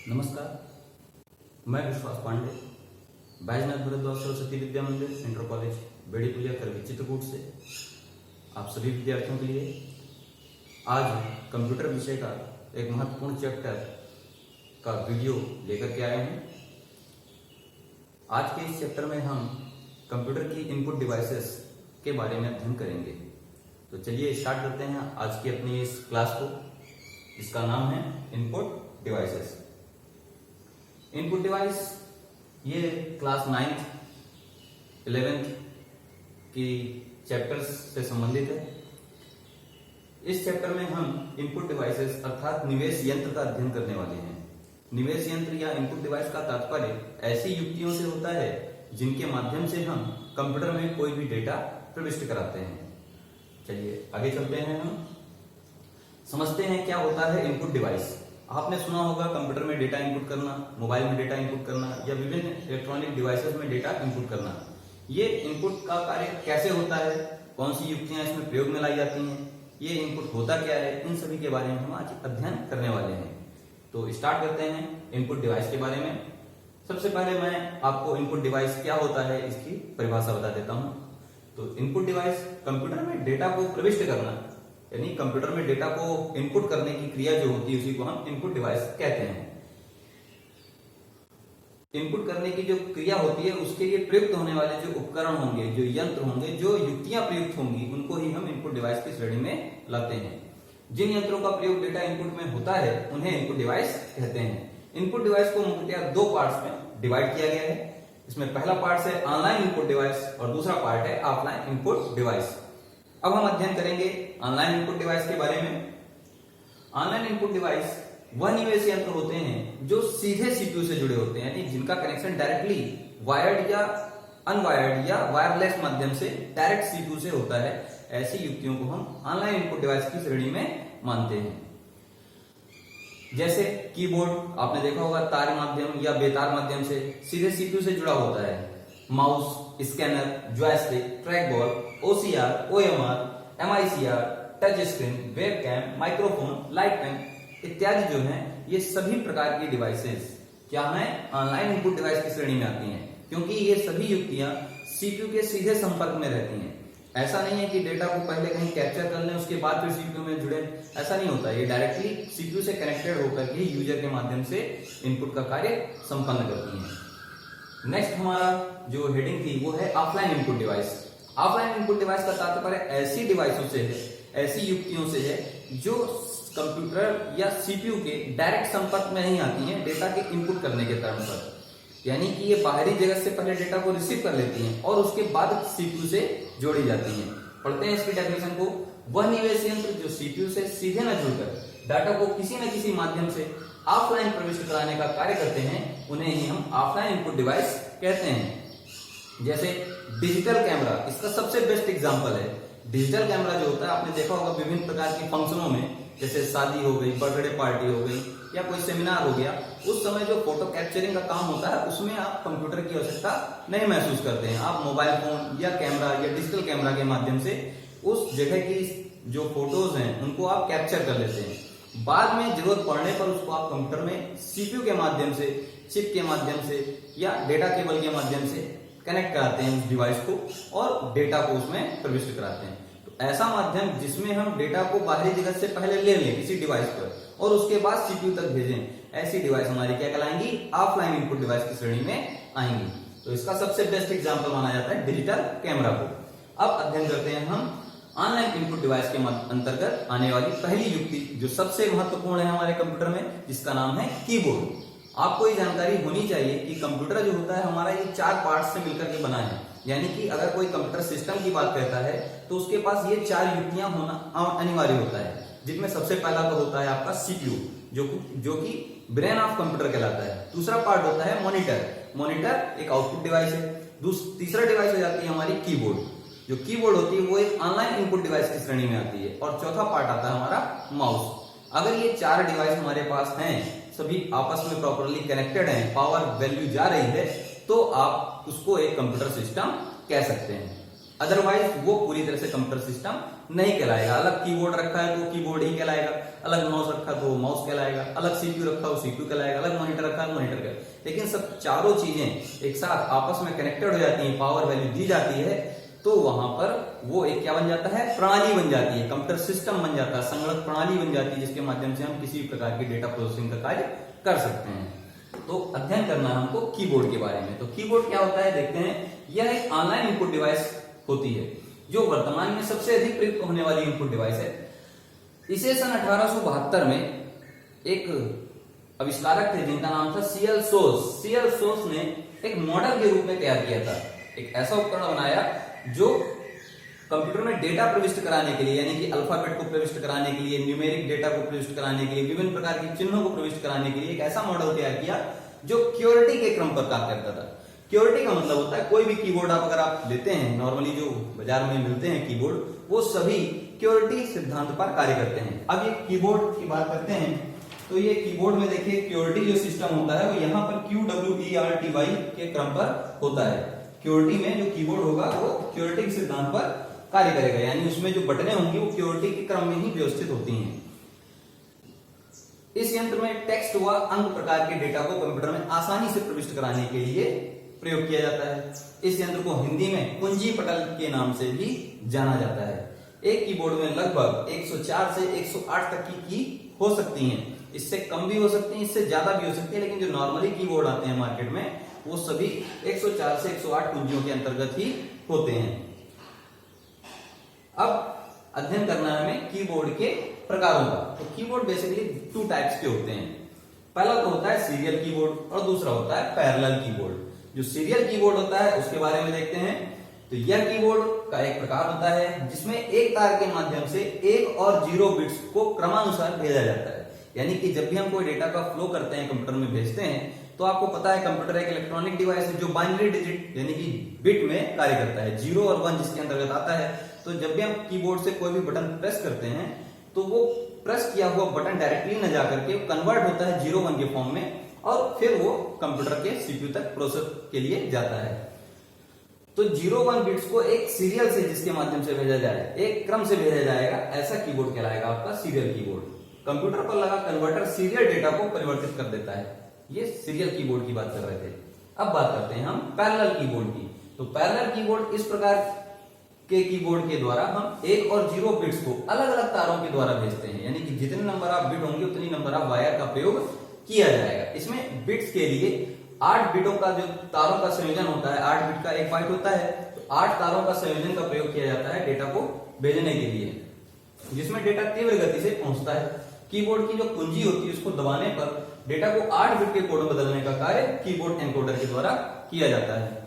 नमस्कार, मैं विश्वास पांडे बैजनाथ भरद्वाज सरस्वती विद्या मंदिर इंटर कॉलेज बेड़ी पुलिया करवी चित्रकूट से आप सभी विद्यार्थियों के लिए आज कंप्यूटर विषय का एक महत्वपूर्ण चैप्टर का वीडियो लेकर के आए हैं। आज के इस चैप्टर में हम कंप्यूटर की इनपुट डिवाइसेस के बारे में अध्ययन करेंगे। तो चलिए स्टार्ट करते हैं आज की अपनी इस क्लास को। इसका नाम है इनपुट डिवाइसेस। इनपुट डिवाइस ये क्लास 9th 11th की चैप्टर्स से संबंधित है। इस चैप्टर में हम इनपुट डिवाइसेस अर्थात निवेश यंत्र का अध्ययन करने वाले हैं। निवेश यंत्र या इनपुट डिवाइस का तात्पर्य ऐसी युक्तियों से होता है जिनके माध्यम से हम कंप्यूटर में कोई भी डेटा प्रविष्ट कराते हैं। चलिए आगे चलते हैं, हम समझते हैं क्या होता है इनपुट डिवाइस। आपने सुना होगा कंप्यूटर में डेटा इनपुट करना, मोबाइल में डेटा इनपुट करना या विभिन्न इलेक्ट्रॉनिक डिवाइसेस में डेटा इनपुट करना। ये इनपुट का कार्य कैसे होता है, कौन सी युक्तियां इसमें प्रयोग में लाई जाती हैं, ये इनपुट होता क्या है, इन सभी के बारे में हम आज अध्ययन करने वाले हैं। तो स्टार्ट करते हैं इनपुट डिवाइस के बारे में। सबसे पहले मैं आपको इनपुट डिवाइस क्या होता है इसकी परिभाषा बता देता हूं। तो इनपुट डिवाइस कंप्यूटर में डेटा को प्रविष्ट करना, यानी कंप्यूटर में डेटा को इनपुट करने की क्रिया जो होती है उसी को हम इनपुट डिवाइस कहते हैं। इनपुट करने की जो क्रिया होती है उसके लिए प्रयुक्त होने वाले जो उपकरण होंगे, जो यंत्र होंगे, जो युक्तियां प्रयुक्त होंगी, उनको ही हम इनपुट डिवाइस की श्रेणी में लाते हैं। जिन यंत्रों का प्रयोग डेटा इनपुट में होता है उन्हें इनपुट डिवाइस कहते हैं। इनपुट डिवाइस को मुख्यतः दो पार्ट्स में डिवाइड किया गया है। इसमें पहला पार्ट है ऑनलाइन इनपुट डिवाइस और दूसरा पार्ट है ऑफलाइन इनपुट डिवाइस। अब हम अध्ययन करेंगे ऑनलाइन इनपुट डिवाइस के बारे में। ऑनलाइन इनपुट डिवाइस वह निवेश यंत्र होते हैं जो सीधे सीपीयू से जुड़े होते हैं, यानी जिनका कनेक्शन डायरेक्टली वायर्ड या अनवायर्ड या वायरलेस माध्यम से डायरेक्ट सीपीयू से होता है। ऐसी युक्तियों को हम ऑनलाइन इनपुट डिवाइस की श्रेणी में मानते हैं। जैसे कीबोर्ड आपने देखा होगा तार माध्यम या बेतार माध्यम से सीधे सीपीयू से जुड़ा होता है। Mouse, scanner, joystick, track ball, OCR, OMR, MICR, touch screen, webcam, microphone, light pen इत्यादि जो हैं, ये सभी प्रकार की डिवाइसेस क्या हैं, ऑनलाइन इनपुट डिवाइस की श्रेणी में आती हैं, क्योंकि ये सभी युक्तियां सीपीयू के सीधे संपर्क में रहती हैं। ऐसा नहीं है कि डेटा को पहले कहीं कैप्चर कर लें उसके बाद फिर सीपीयू में जुड़े, ऐसा नहीं होता। ये डायरेक्टली सीपीयू से कनेक्टेड होकर के यूजर के माध्यम से इनपुट का कार्य संपन्न करती हैं। नेक्स्ट हमारा जो हेडिंग थी वो है offline input device. Offline input device का तात्पर्य ऐसी डिवाइसों से है, ऐसी युक्तियों से है जो कंप्यूटर या सीपीयू के डायरेक्ट संपर्क में नहीं आती हैं डेटा के इनपुट करने के टर्म पर, यानी कि ये बाहरी जगत से पहले डेटा को रिसीव कर लेती हैं और उसके बाद सीपीयू से जोड़ी जाती हैं। पढ़ते हैं इसकी डेफिनेशन को। वह निवेश यंत्र जो सीपीयू से सीधे न जुड़कर डाटा को किसी न किसी माध्यम से ऑफलाइन प्रविष्ट कराने का कार्य करते हैं, उन्हें ही हम ऑफलाइन इनपुट डिवाइस कहते हैं। जैसे डिजिटल कैमरा इसका सबसे बेस्ट एग्जांपल है। डिजिटल कैमरा जो होता है आपने देखा होगा विभिन्न प्रकार के फंक्शनों में, जैसे शादी हो गई, बर्थडे पार्टी हो गई या कोई सेमिनार हो गया, उस समय जो फोटो कैप्चरिंग का काम होता है उसमें आप कंप्यूटर की आवश्यकता नहीं महसूस करते हैं। आप मोबाइल फोन या कैमरा या डिजिटल कैमरा के माध्यम से उस जगह की जो फोटोज हैं उनको आप कैप्चर कर लेते हैं। बाद में जरूरत पड़ने पर उसको आप कंप्यूटर में सीपीयू के माध्यम से, चिप के माध्यम से या डेटा केबल के माध्यम से कनेक्ट कराते हैं उस डिवाइस को और डेटा को उसमें प्रविष्ट कराते हैं। तो ऐसा माध्यम जिसमें हम डेटा को बाहरी जगत से पहले ले लें किसी डिवाइस पर और उसके बाद सीपीयू तक भेजें, ऐसी डिवाइस हमारी क्या कहलाएंगी, ऑफलाइन इनपुट डिवाइस की श्रेणी में आएंगी। तो इसका सबसे बेस्ट एग्जाम्पल माना जाता है डिजिटल कैमरा को। अब अध्ययन करते हैं हम ऑनलाइन इनपुट डिवाइस के अंतर्गत आने वाली पहली युक्ति जो सबसे महत्वपूर्ण है हमारे कंप्यूटर में, जिसका नाम है कीबोर्ड। आपको ये जानकारी होनी चाहिए कि कंप्यूटर जो होता है हमारा ये 4 पार्ट्स से मिलकर के बना है, यानी कि अगर कोई कंप्यूटर सिस्टम की बात करता है तो उसके पास ये 4 युक्तियां होना अनिवार्य होता है, जिनमें सबसे पहला तो होता है आपका सीपीयू जो कि ब्रेन ऑफ कंप्यूटर कहलाता है। दूसरा पार्ट होता है मॉनिटर। मॉनिटर एक आउटपुट डिवाइस है। तीसरा डिवाइस हो जाती है हमारी कीबोर्ड। जो कीबोर्ड होती है वो एक ऑनलाइन इनपुट डिवाइस की श्रेणी में आती है। और चौथा पार्ट आता है हमारा माउस। अगर ये 4 डिवाइस हमारे पास हैं, सभी आपस में प्रॉपरली कनेक्टेड हैं, पावर वैल्यू जा रही है, तो आप उसको एक कंप्यूटर सिस्टम कह सकते हैं। अदरवाइज वो पूरी तरह से कंप्यूटर सिस्टम नहीं कहलाएगा। अलग कीबोर्ड रखा है तो कीबोर्ड ही कहलाएगा, अलग माउस रखा तो माउस कहलाएगा, अलग सीपीयू रखा हो सीपीयू कहलाएगा, अलग मॉनिटर रखा है मॉनिटर कहलाएगा। लेकिन सब चारों चीजें एक साथ आपस में कनेक्टेड हो जाती हैं, पावर वैल्यू दी जाती है, तो वहां पर वो एक क्या बन जाता है, प्रणाली बन जाती है, कंप्यूटर सिस्टम बन जाता है, संगणक प्रणाली बन जाती है, जिसके माध्यम से हम किसी भी प्रकार की डेटा प्रोसेसिंग का कार्य कर सकते हैं। तो अध्ययन करना है हमको कीबोर्ड के बारे में। तो कीबोर्ड क्या होता है देखते हैं। यह एक ऑनलाइन इनपुट डिवाइस होती है जो वर्तमान में सबसे अधिक प्रयुक्त होने वाली इनपुट डिवाइस है। इसे सन 1872 में एक आविष्कारक थे जिनका नाम था सीएल सोर्स। सीएल सोर्स ने एक मॉडल के रूप में तैयार किया था, एक ऐसा उपकरण बनाया जो कंप्यूटर में डेटा प्रविष्ट कराने के लिए, यानी कि अल्फाबेट को प्रविष्ट कराने के लिए, न्यूमेरिक डेटा को प्रविष्ट कराने के लिए, विभिन्न प्रकार के चिन्हों को प्रविष्ट कराने के लिए एक ऐसा मॉडल तैयार किया जो क्योरिटी के क्रम पर कार्य करता था। क्योरिटी का मतलब होता है कोई भी कीबोर्ड अगर आप लेते हैं, नॉर्मली जो बाजार में मिलते हैं कीबोर्ड, वो सभी क्योरिटी सिद्धांत पर कार्य करते हैं। अब ये कीबोर्ड की बात करते हैं तो ये कीबोर्ड में देखिए क्योरिटी जो सिस्टम होता है वो यहाँ पर QWERTY के क्रम पर होता है। क्योरिटी में जो कीबोर्ड होगा वो क्योरिटी के सिद्धांत पर कार्य करेगा, यानी उसमें जो बटनें होंगी वो क्योरिटी के क्रम में ही व्यवस्थित होती हैं। इस यंत्र में टेक्स्ट व अंक प्रकार के डेटा को कंप्यूटर में आसानी से प्रविष्ट कराने के लिए प्रयोग किया जाता है। इस यंत्र को हिंदी में कुंजी पटल के नाम से भी जाना जाता है। एक कीबोर्ड में लगभग 104 से 108 तक की हो सकती हैं, इससे कम भी हो सकती हैं, इससे ज्यादा भी हो सकती है, लेकिन जो नॉर्मली कीबोर्ड आते हैं मार्केट में वो सभी 104 से 108 कुंजियों के अंतर्गत ही होते हैं। अब अध्ययन करना है हमें कीबोर्ड के प्रकारों का। तो कीबोर्ड बेसिकली 2 टाइप्स के होते हैं। पहला तो होता है सीरियल कीबोर्ड और दूसरा होता है पैरेलल कीबोर्ड। जो सीरियल कीबोर्ड होता है उसके बारे में देखते हैं। तो यह कीबोर्ड का एक प्रकार होता है जिसमें एक तार के माध्यम से 1 और 0 बिट्स को क्रमानुसार भेजा जाता है। यानी कि जब भी हम कोई डेटा का फ्लो करते हैं, कंप्यूटर में भेजते हैं, तो आपको पता है कंप्यूटर एक इलेक्ट्रॉनिक डिवाइस है जो बाइनरी डिजिट यानी कि बिट में कार्य करता है, 0 और 1 जिसके अंतर्गत आता है। तो जब भी हम कीबोर्ड से कोई भी बटन प्रेस करते हैं तो वो प्रेस किया हुआ बटन डायरेक्टली न जाकर के कन्वर्ट होता है 0-1 के फॉर्म में और फिर वो कंप्यूटर के सीपीयू तक प्रोसेस के लिए जाता है। तो 0-1 बिट्स को एक सीरियल से जिसके माध्यम से भेजा जाए, एक क्रम से भेजा जाएगा, ऐसा कीबोर्ड कहलाएगा आपका सीरियल कीबोर्ड। कंप्यूटर पर लगा कन्वर्टर सीरियल डेटा को परिवर्तित कर देता है। ये सीरियल कीबोर्ड की बात कर रहे थे। अब बात करते हैं हम पैरेलल कीबोर्ड की। तो पैरेलल कीबोर्ड इस प्रकार के कीबोर्ड के द्वारा हम 1 और 0 बिट्स को अलग अलग तारों के द्वारा भेजते हैं, यानी कि जितने नंबर ऑफ बिट होंगे उतनी नंबर ऑफ वायर का प्रयोग किया जाएगा। इसमें बिट्स के लिए 8 बिटों का जो तारों का संयोजन होता है, 8 बिट का 1 बाइट होता है, तो 8 तारों का संयोजन का प्रयोग किया जाता है डेटा को भेजने के लिए, जिसमें डेटा तीव्र गति से पहुंचता है। कीबोर्ड की जो कुंजी होती है उसको दबाने पर डेटा को 8 बिट के कोड में बदलने का कार्य कीबोर्ड एनकोडर के द्वारा किया जाता है।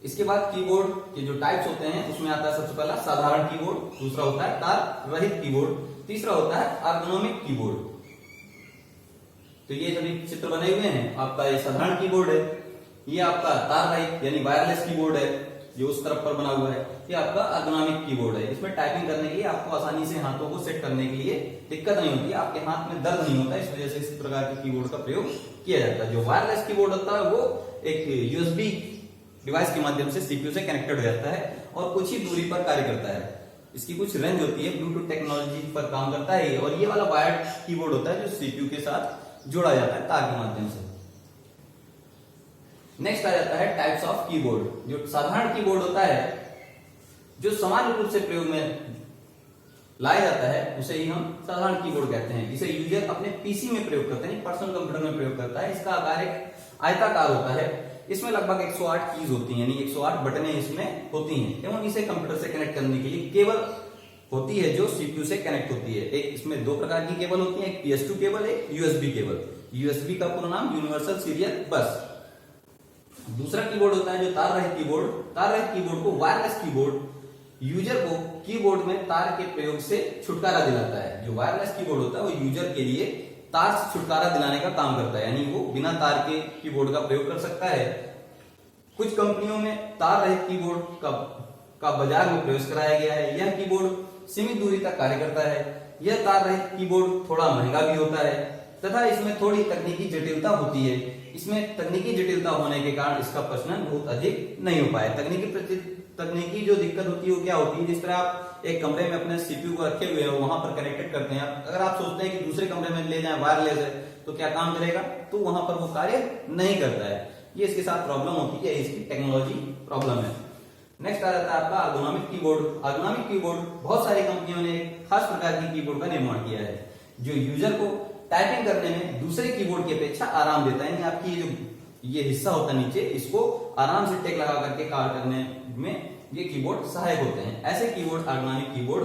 इसके बाद कीबोर्ड के जो टाइप्स होते हैं उसमें आता है सबसे पहला साधारण कीबोर्ड, दूसरा होता है तार रहित कीबोर्ड, तीसरा होता है एर्गोनोमिक कीबोर्ड। तो ये सभी चित्र बने हुए हैं। आपका ये साधारण कीबोर्ड है, ये आपका तार रहित यानी वायरलेस कीबोर्ड है जो उस तरफ पर बना हुआ है, ये आपका एर्गोनोमिक कीबोर्ड है। इसमें टाइपिंग करने के लिए आपको आसानी से हाथों को सेट करने के लिए दिक्कत नहीं होती, आपके हाथ में दर्द नहीं होता, इस वजह से इस प्रकार के कीबोर्ड का प्रयोग किया जाता है। जो वायरलेस कीबोर्ड होता है वो एक यूएसबी डिवाइस के माध्यम से सीपीयू से कनेक्टेड हो जाता है और कुछ ही दूरी पर कार्य करता है। इसकी कुछ रेंज होती है, ब्लूटूथ टेक्नोलॉजी पर काम करता है। और ये वाला वायर्ड कीबोर्ड होता है जो सीपीयू के साथ जोड़ा जाता है तार के माध्यम से। नेक्स्ट आ जाता है टाइप्स ऑफ कीबोर्ड। जो साधारण कीबोर्ड होता है जो सामान्य रूप से प्रयोग में लाया जाता है उसे ही हम साधारण कीबोर्ड कहते हैं, जिसे यूजर अपने पीसी में प्रयोग करते हैं, पर्सनल कंप्यूटर में प्रयोग करता है। इसका आकार एक आयताकार होता है, इसमें लगभग 108 कीज होती हैं, यानी 108 बटनें इसमें होती हैं एवं इसे कंप्यूटर से कनेक्ट करने के लिए केबल होती है जो सीपीयू से कनेक्ट होती है। एक इसमें 2 प्रकार की केबल होती है, एक PS2 केबल, एक यूएसबी केबल। यूएसबी का पूरा नाम यूनिवर्सल सीरियल बस। दूसरा कीबोर्ड होता है जो तार रहित कीबोर्ड। तार रहित कीबोर्ड को वायरलेस कीबोर्ड यूजर को कीबोर्ड में तार के प्रयोग से छुटकारा दिलाता है। जो वायरलेस कीबोर्ड होता है वो यूजर के लिए तार से छुटकारा दिलाने का काम करता है, यानी वो बिना तार के कीबोर्ड का प्रयोग कर सकता है। कुछ कंपनियों में तार रहित कीबोर्ड का बाजार में प्रवेश कराया गया है। यह कीबोर्ड सीमित दूरी तक कार्य करता है। यह तार रहित कीबोर्ड थोड़ा महंगा भी होता है। तथा इसमें थोड़ी तकनीकी जटिलता होती है। इसमें तकनीकी जटिलता होने के कारण इसका प्रचलन बहुत अधिक नहीं हो पाया। तकनीकी जो दिक्कत होती है वो क्या होती है, जिस तरह आप एक कमरे में अपने सीपीयू को रखे हुए हो, वहां पर कनेक्टेड करते हैं, अगर आप सोचते हैं कि दूसरे कमरे में ले जाएं वायरलेस है तो क्या काम करेगा, तो वहां पर वो कार्य नहीं करता है। ये इसके साथ प्रॉब्लम होती है, इसकी टेक्नोलॉजी प्रॉब्लम है। नेक्स्ट आ जाता है आपका एर्गोनॉमिक कीबोर्ड। एर्गोनॉमिक कीबोर्ड, बहुत सारी कंपनियों ने एक खास प्रकार की कीबोर्ड का निर्माण किया है जो यूजर को टाइपिंग करने में दूसरे कीबोर्ड की अपेक्षा आराम देता है। यानी आपकी ये हिस्सा होता है नीचे, इसको आराम से टेक लगा करके कार्य करने में ये कीबोर्ड सहायक होते हैं। ऐसे कीबोर्ड एर्गोनॉमिक कीबोर्ड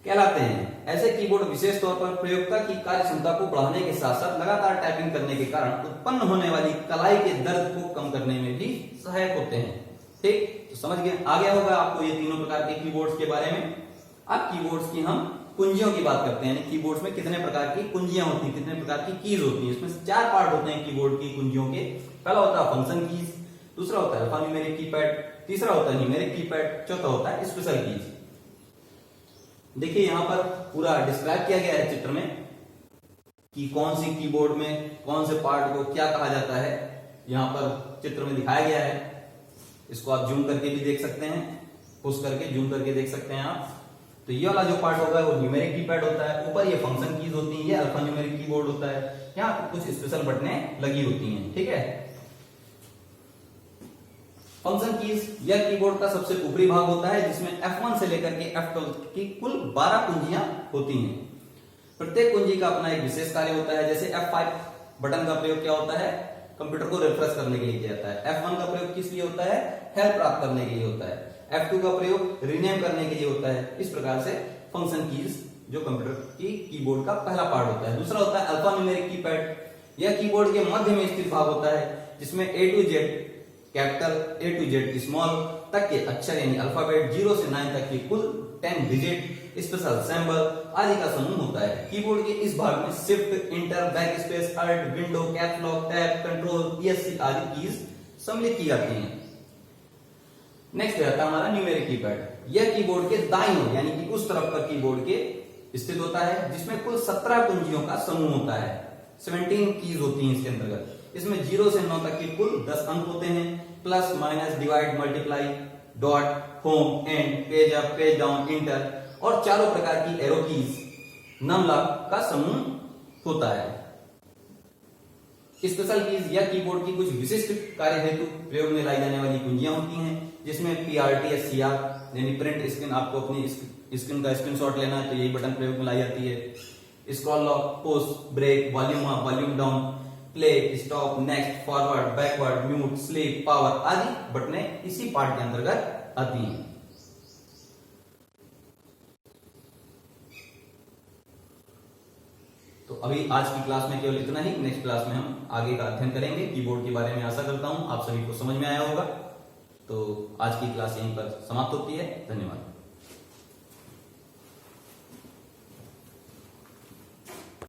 कहलाते हैं। ऐसे कीबोर्ड विशेष तौर पर प्रयोक्ता की कार्य क्षमता को बढ़ाने के साथ साथ लगातार टाइपिंग करने के कारण उत्पन्न होने वाली कलाई के दर्द को कम करने में भी सहायक होते हैं। ठीक, तो समझ गए, आ गया होगा आपको ये तीनों प्रकार के कीबोर्ड्स के बारे में। अब कीबोर्ड्स की हम कुंजियों की बात करते हैं, यानी कीबोर्ड्स में कितने प्रकार की कुंजियां होती हैं, कितने प्रकार की कीज होती हैं। इसमें 4 पार्ट होते हैं कीबोर्ड की कुंजियों के। पहला होता है फंक्शन कीज, दूसरा होता है अल्फान्यूमेरिक कीपैड, तीसरा होता है न्यूमेरिक कीपैड, चौथा होता है स्पेशल कीज। देखिए यहां पर पूरा डिस्क्राइब किया गया है चित्र में कि कौन सी कीबोर्ड में कौन से पार्ट को क्या कहा जाता है, यहां पर चित्र में दिखाया गया है। इसको आप जूम करके भी देख सकते हैं, पुश करके जूम करके देख सकते हैं आप। तो ये वाला जो पार्ट होगा वो न्यूमेरिक कीपैड होता है, ऊपर ये फंक्शन कीज होती है, ये अल्फा न्यूमेरिक कीबोर्ड होता है, यहाँ पर कुछ स्पेशल बटनें लगी होती हैं। ठीक है, फंक्शन कीज यह कीबोर्ड का सबसे ऊपरी भाग होता है जिसमें F1 से लेकर के F12 की कुल 12 कुंजियां होती हैं। प्रत्येक कुंजी का अपना एक विशेष कार्य होता है। जैसे F5 बटन का प्रयोग क्या होता है, कंप्यूटर को रिफ्रेश करने के लिए किया जाता है। F1 का प्रयोग किस लिए होता है, हेल्प प्राप्त करने के लिए होता है। F2 का प्रयोग रीनेम करने के लिए होता है। इस प्रकार से फंक्शन कीज जो कंप्यूटर की कीबोर्ड का पहला पार्ट होता है। दूसरा होता है अल्फा न्यूमेरिक कीपैड। यह कीबोर्ड के मध्य में स्थित भाग होता है जिसमें A to Z capital, A to Z small तक के अक्षर यानी अल्फाबेट 0 से 9 तक की कुल 10 डिजिट, स्पेशल सिंबल आदि का समूह होता है। कीबोर्ड के इस भाग में shift, enter, back space, alt, window, caps lock, tab, control, ESC आदि कीज सम्मिलित की जाती हैं। नेक्स्ट रहता है हमारा न्यूमेरिक कीपैड। यह कीबोर्ड के दाईं ओर यानी कि उस तरफ पर कीबोर्ड के स्थित होता है जिसमें कुल 17 कुंजियों का समूह होता है। 17 कीज होती हैं इसके अंतर्गत। इसमें 0 से 9 तक के कुल 10 अंक होते हैं। Plus, minus, divide, multiply, dot, home, and, page up, page down, inter और चारों प्रकार की एरो कीज नमलक का समूह होता है। स्पेशल कीज या कीबोर्ड की कुछ विशिष्ट कार्य हेतु प्रयोग में लाई जाने वाली कुंजियां होती हैं जिसमें PRT या CR यानी प्रिंट स्क्रीन, आपको अपनी स्क्रीन का स्क्रीनशॉट लेना है तो यही बटन प्रयोग में लाई जाती है। Scroll lock, push, break, volume up, volume down, play, stop, next, forward, backward, mute, sleep, power आदि बटनें इसी पार्ट के अंतर्गत आती हैं। तो अभी आज की क्लास में केवल इतना ही। नेक्स्ट क्लास में हम आगे का अध्ययन करेंगे कीबोर्ड के बारे में। आशा करता हूं आप सभी को समझ में आया होगा। तो आज की क्लास यहीं पर समाप्त होती है। धन्यवाद।